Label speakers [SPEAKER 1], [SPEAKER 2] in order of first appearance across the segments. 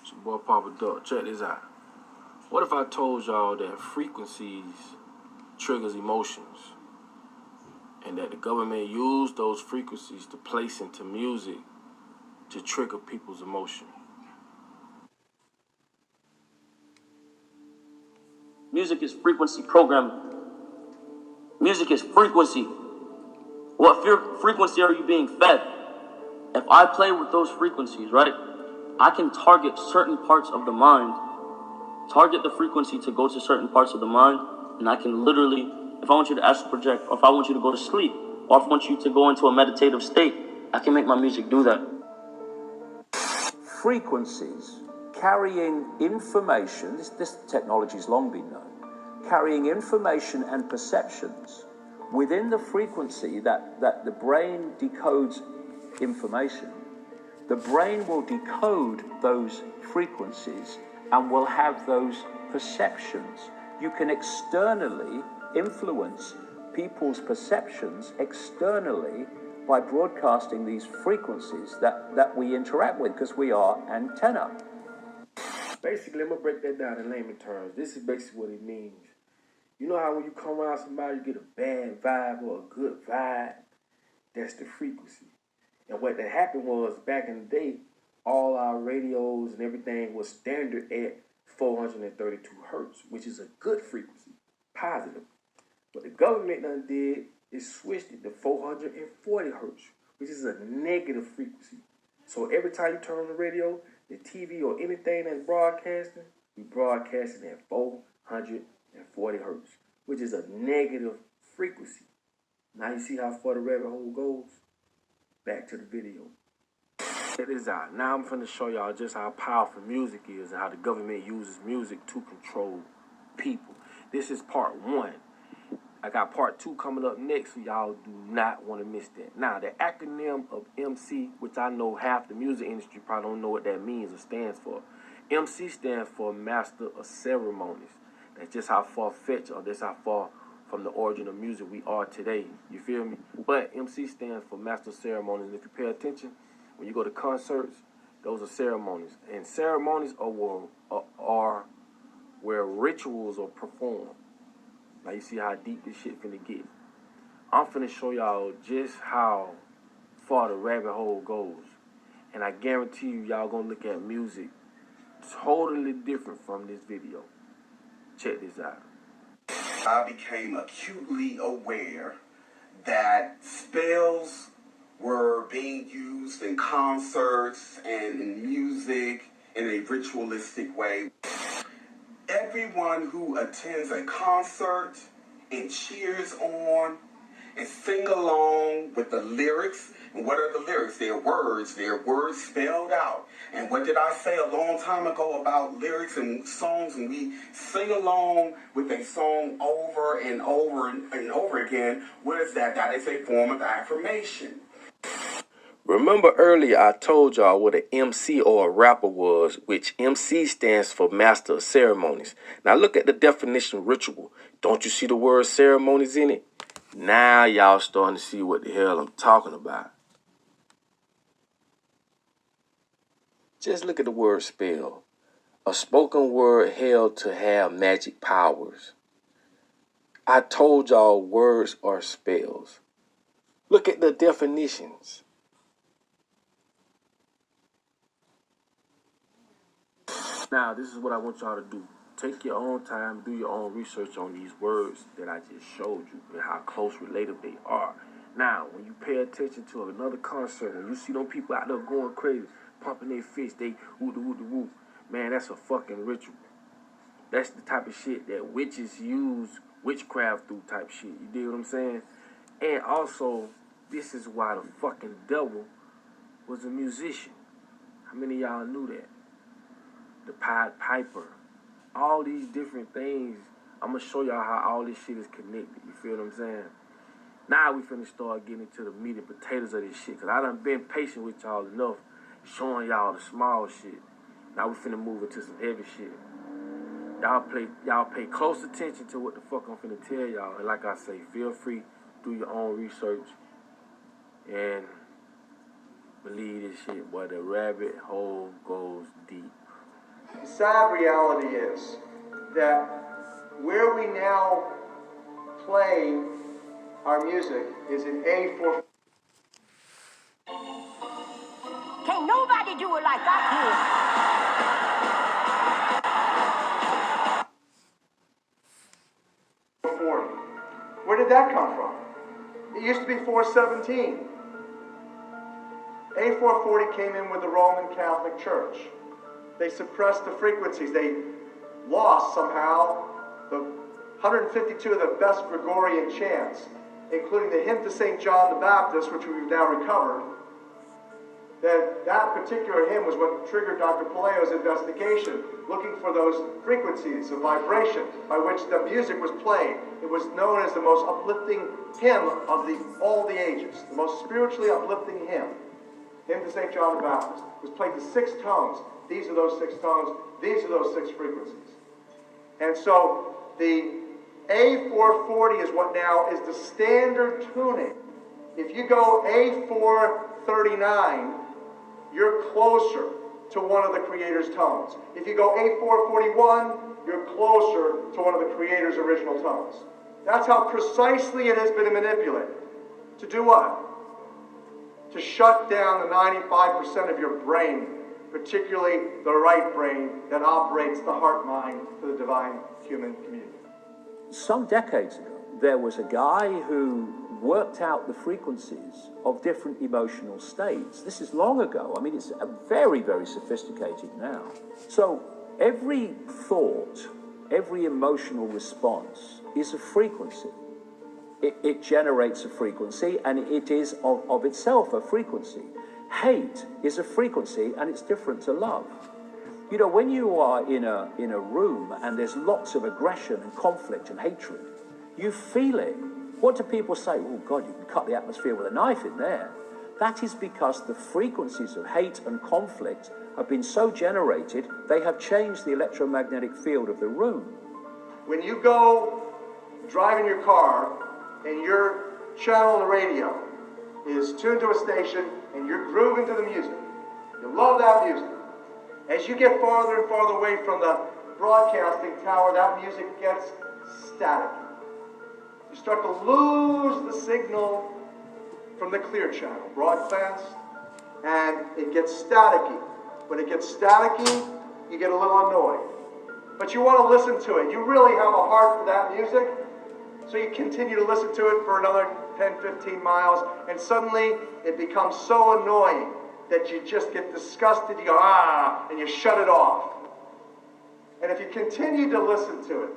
[SPEAKER 1] It's your boy Papa Duck. Check this out. What if I told y'all that frequencies triggers emotions, and that the government used those frequencies to place into music to trigger people's emotion?
[SPEAKER 2] Music is frequency programming. Music is frequency. What frequency are you being fed? If I play with those frequencies, right, I can target certain parts of the mind, target the frequency to go to certain parts of the mind, and I can literally, if I want you to astral project, or if I want you to go to sleep, or if I want you to go into a meditative state, I can make my music do that.
[SPEAKER 3] Frequencies carrying information, this technology's long been known, carrying information and perceptions within the frequency that the brain decodes information. The brain will decode those frequencies and will have those perceptions. You can externally influence people's perceptions externally by broadcasting these frequencies that we interact with, because we are antenna.
[SPEAKER 1] Basically, I'm going to break that down in layman terms. This is basically what it means. You know how when you come around somebody, you get a bad vibe or a good vibe? That's the frequency. And what that happened was, back in the day, all our radios and everything was standard at 432 hertz, which is a good frequency, positive. What the government done did is switched it to 440 hertz, which is a negative frequency. So every time you turn on the radio, the TV, or anything that's broadcasting, we broadcasting at 440 hertz, which is a negative frequency. Now you see how far the rabbit hole goes? Back to the video. Check this out. Now I'm finna show y'all just how powerful music is and how the government uses music to control people. This is part 1. I got part 2 coming up next, so y'all do not want to miss that. Now, the acronym of MC, which I know half the music industry probably don't know what that means or stands for. MC stands for Master of Ceremonies. That's just how far-fetched, or that's how far from the origin of music we are today. You feel me? But MC stands for Master of Ceremonies. If you pay attention, when you go to concerts, those are ceremonies. And ceremonies are where rituals are performed. Now you see how deep this shit finna get. I'm finna show y'all just how far the rabbit hole goes. And I guarantee you, y'all gonna look at music totally different from this video. Check this out.
[SPEAKER 4] I became acutely aware that spells were being used in concerts and in music in a ritualistic way. Everyone who attends a concert and cheers on and sing along with the lyrics. And what are the lyrics? They're words spelled out. And what did I say a long time ago about lyrics and songs? And we sing along with a song over and over and over again. What is that? That is a form of affirmation.
[SPEAKER 1] Remember earlier I told y'all what an MC or a rapper was, which MC stands for Master of Ceremonies. Now look at the definition of ritual. Don't you see the word ceremonies in it? Now y'all starting to see what the hell I'm talking about. Just look at the word spell. A spoken word held to have magic powers. I told y'all words are spells. Look at the definitions. Now, this is what I want y'all to do. Take your own time, do your own research on these words that I just showed you and how close related they are. Now, when you pay attention to another concert, when you see them people out there going crazy, pumping their fists, they woo-de-woo-de-woo, man, that's a fucking ritual. That's the type of shit that witches use witchcraft through type shit. You dig what I'm saying? And also, this is why the fucking devil was a musician. How many of y'all knew that? The Pied Piper, all these different things. I'm going to show y'all how all this shit is connected. You feel what I'm saying? Now we finna start getting into the meat and potatoes of this shit, because I done been patient with y'all enough, showing y'all the small shit. Now we finna move into some heavy shit. Y'all pay close attention to what the fuck I'm finna tell y'all. And like I say, feel free, do your own research, and believe this shit, boy, the rabbit hole goes deep.
[SPEAKER 5] The sad reality is that where we now play our music is in A4.
[SPEAKER 6] Can't nobody do it like I
[SPEAKER 5] can. 40. Where did that come from? It used to be 417. A440 came in with the Roman Catholic Church. They suppressed the frequencies. They lost somehow the 152 of the best Gregorian chants, including the hymn to St. John the Baptist, which we've now recovered. That particular hymn was what triggered Dr. Palaio's investigation, looking for those frequencies of vibration by which the music was played. It was known as the most uplifting hymn of all the ages, the most spiritually uplifting hymn. Hymn to St. John the Baptist. It was played to 6 tones. These are those 6 tones. These are those 6 frequencies. And so the A440 is what now is the standard tuning. If you go A439, you're closer to one of the Creator's tones. If you go A441, you're closer to one of the Creator's original tones. That's how precisely it has been manipulated. To do what? To shut down the 95% of your brain, particularly the right brain that operates the heart-mind for the divine human communion.
[SPEAKER 3] Some decades ago, there was a guy who worked out the frequencies of different emotional states. This is long ago. I mean, it's very, very sophisticated now. So every thought, every emotional response is a frequency. It generates a frequency, and it is of itself a frequency. Hate is a frequency, and it's different to love. You know, when you are in a room and there's lots of aggression and conflict and hatred, you feel it. What do people say? Oh, God, you can cut the atmosphere with a knife in there. That is because the frequencies of hate and conflict have been so generated, they have changed the electromagnetic field of the room.
[SPEAKER 5] When you go driving your car and your channel on the radio is tuned to a station and you're grooving to the music, you love that music. As you get farther and farther away from the broadcasting tower, that music gets static. You start to lose the signal from the clear channel, broadcast, and it gets staticky. When it gets staticky, you get a little annoyed. But you want to listen to it. You really have a heart for that music, so you continue to listen to it for another 10, 15 miles, and suddenly it becomes so annoying that you just get disgusted, you go, and you shut it off. And if you continue to listen to it,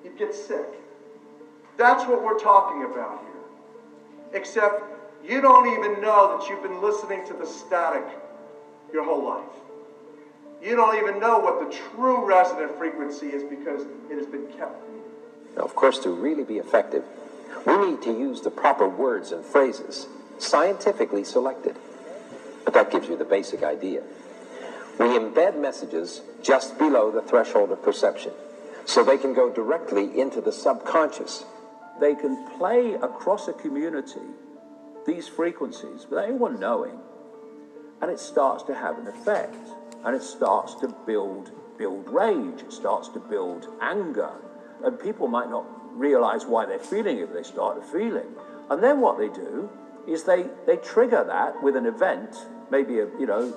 [SPEAKER 5] you get sick. That's what we're talking about here. Except you don't even know that you've been listening to the static your whole life. You don't even know what the true resonant frequency is because it has been kept from you.
[SPEAKER 7] Now, of course, to really be effective, we need to use the proper words and phrases, scientifically selected. But that gives you the basic idea. We embed messages just below the threshold of perception, so they can go directly into the subconscious.
[SPEAKER 3] They can play across a community these frequencies without anyone knowing, and it starts to have an effect, and it starts to build rage, it starts to build anger, and people might not realize why they're feeling it, but they start to feel it. And then what they do is they trigger that with an event. Maybe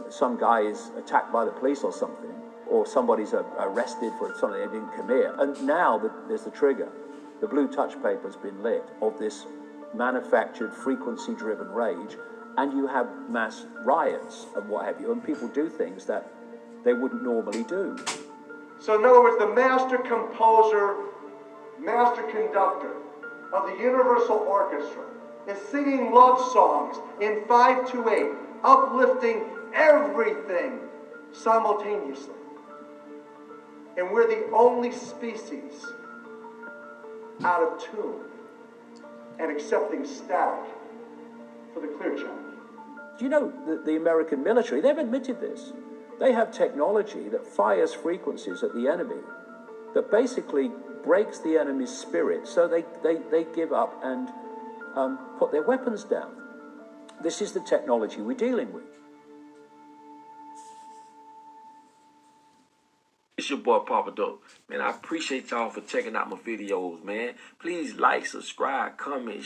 [SPEAKER 3] some guy is attacked by the police or something, or somebody's arrested for something they didn't commit, and now there's the trigger. The blue touch paper's been lit of this manufactured frequency-driven rage, and you have mass riots and what have you, and people do things that they wouldn't normally do.
[SPEAKER 5] So in other words, the master composer, master conductor of the Universal Orchestra is singing love songs in 5/8, uplifting everything simultaneously. And we're the only species out of tune and accepting static for the clear channel.
[SPEAKER 3] Do you know that the American military, they've admitted this. They have technology that fires frequencies at the enemy that basically breaks the enemy's spirit, so they give up and put their weapons down. This is the technology we're dealing with.
[SPEAKER 8] your boy Papa Dope. Man, I appreciate y'all for checking out my videos, man. Please like, subscribe, comment,